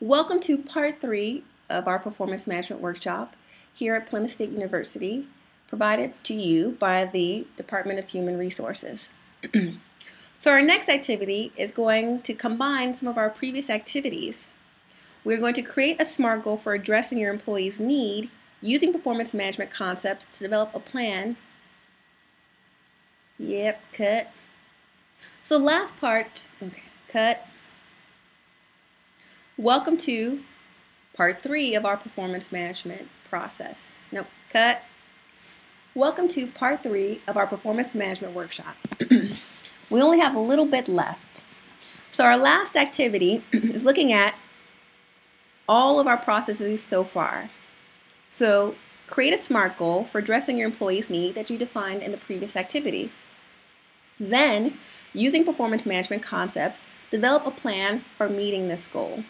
Welcome to part 3 of our performance management workshop here at Plymouth State University, provided to you by the Department of Human Resources. So our next activity is going to combine some of our previous activities. We're going to create a SMART goal for addressing your employee's need using performance management concepts to develop a plan. Yep, cut. So last part, okay, cut. Welcome to part 3 of our performance management process. Nope, cut. Welcome to part 3 of our performance management workshop. We only have a little bit left. So our last activity is looking at all of our processes so far. So create a SMART goal for addressing your employee's need that you defined in the previous activity. Then, using performance management concepts, develop a plan for meeting this goal.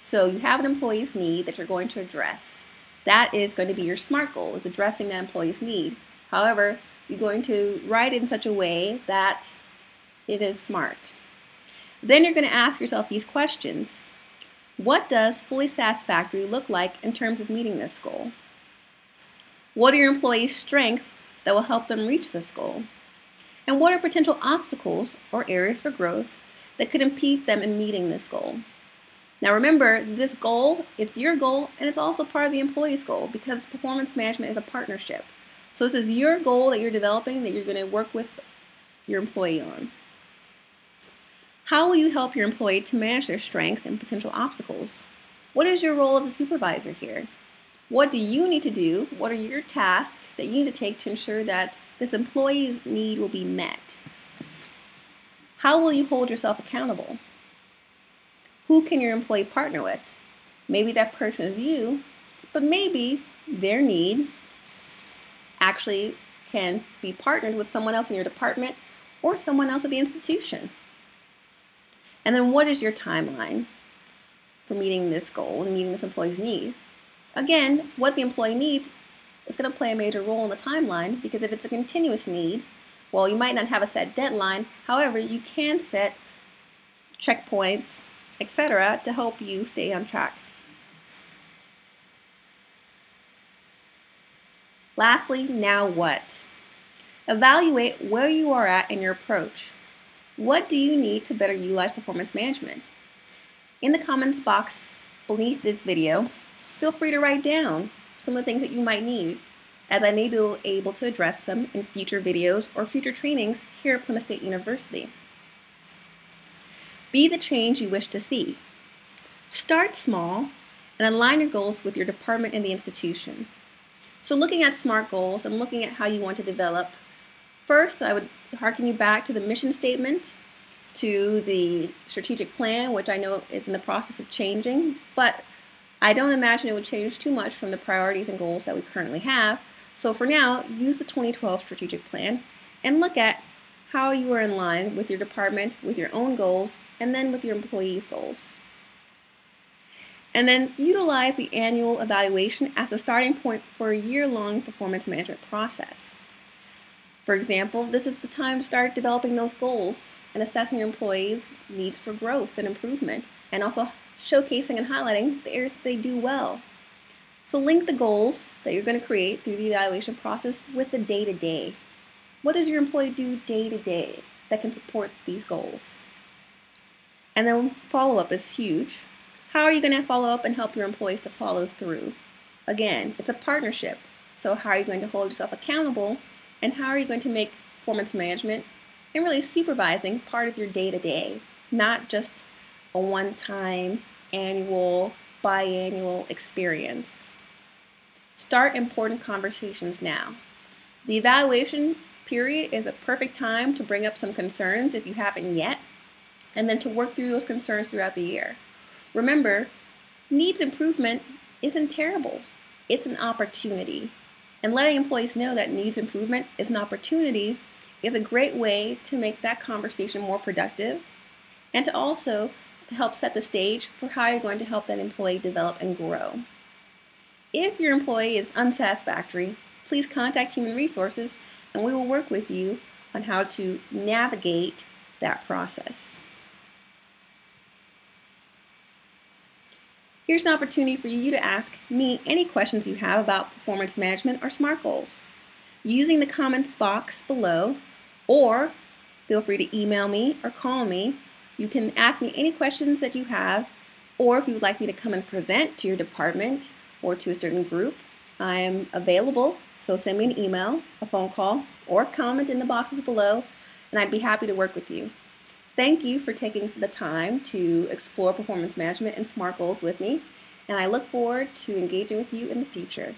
So you have an employee's need that you're going to address. That is going to be your SMART goal, is addressing that employee's need. However, you're going to write it in such a way that it is SMART. Then you're going to ask yourself these questions. What does fully satisfactory look like in terms of meeting this goal? What are your employees' strengths that will help them reach this goal? And what are potential obstacles or areas for growth that could impede them in meeting this goal? Now remember, this goal, it's your goal and it's also part of the employee's goal because performance management is a partnership. So this is your goal that you're developing that you're going to work with your employee on. How will you help your employee to manage their strengths and potential obstacles? What is your role as a supervisor here? What do you need to do? What are your tasks that you need to take to ensure that this employee's need will be met? How will you hold yourself accountable? Who can your employee partner with? Maybe that person is you, but maybe their need actually can be partnered with someone else in your department or someone else at the institution. And then what is your timeline for meeting this goal and meeting this employee's need? Again, what the employee needs is going to play a major role in the timeline because if it's a continuous need, well, you might not have a set deadline. However, you can set checkpoints, etc., to help you stay on track. Lastly, now what? Evaluate where you are at in your approach. What do you need to better utilize performance management? In the comments box beneath this video, feel free to write down some of the things that you might need, as I may be able to address them in future videos or future trainings here at Plymouth State University. Be the change you wish to see. Start small and align your goals with your department and the institution. So looking at SMART goals and looking at how you want to develop, first I would harken you back to the mission statement, to the strategic plan, which I know is in the process of changing, but I don't imagine it would change too much from the priorities and goals that we currently have. So for now, use the 2012 strategic plan and look at how you are in line with your department, with your own goals, and then with your employees' goals. And then utilize the annual evaluation as a starting point for a year-long performance management process. For example, this is the time to start developing those goals and assessing your employees' needs for growth and improvement, and also showcasing and highlighting the areas that they do well. So link the goals that you're going to create through the evaluation process with the day-to-day. What does your employee do day-to-day that can support these goals? And then follow-up is huge. How are you going to follow up and help your employees to follow through? Again, it's a partnership. So how are you going to hold yourself accountable, and how are you going to make performance management and really supervising part of your day-to-day, not just a one-time, annual, biannual experience? Start important conversations now. The evaluation period is a perfect time to bring up some concerns if you haven't yet, and then to work through those concerns throughout the year. Remember, needs improvement isn't terrible. It's an opportunity. And letting employees know that needs improvement is an opportunity is a great way to make that conversation more productive and to also to help set the stage for how you're going to help that employee develop and grow. If your employee is unsatisfactory, please contact Human Resources and we will work with you on how to navigate that process. Here's an opportunity for you to ask me any questions you have about performance management or SMART goals. Using the comments box below, or feel free to email me or call me. You can ask me any questions that you have, or if you would like me to come and present to your department or to a certain group, I am available. So send me an email, a phone call, or comment in the boxes below, and I'd be happy to work with you. Thank you for taking the time to explore performance management and SMART goals with me, and I look forward to engaging with you in the future.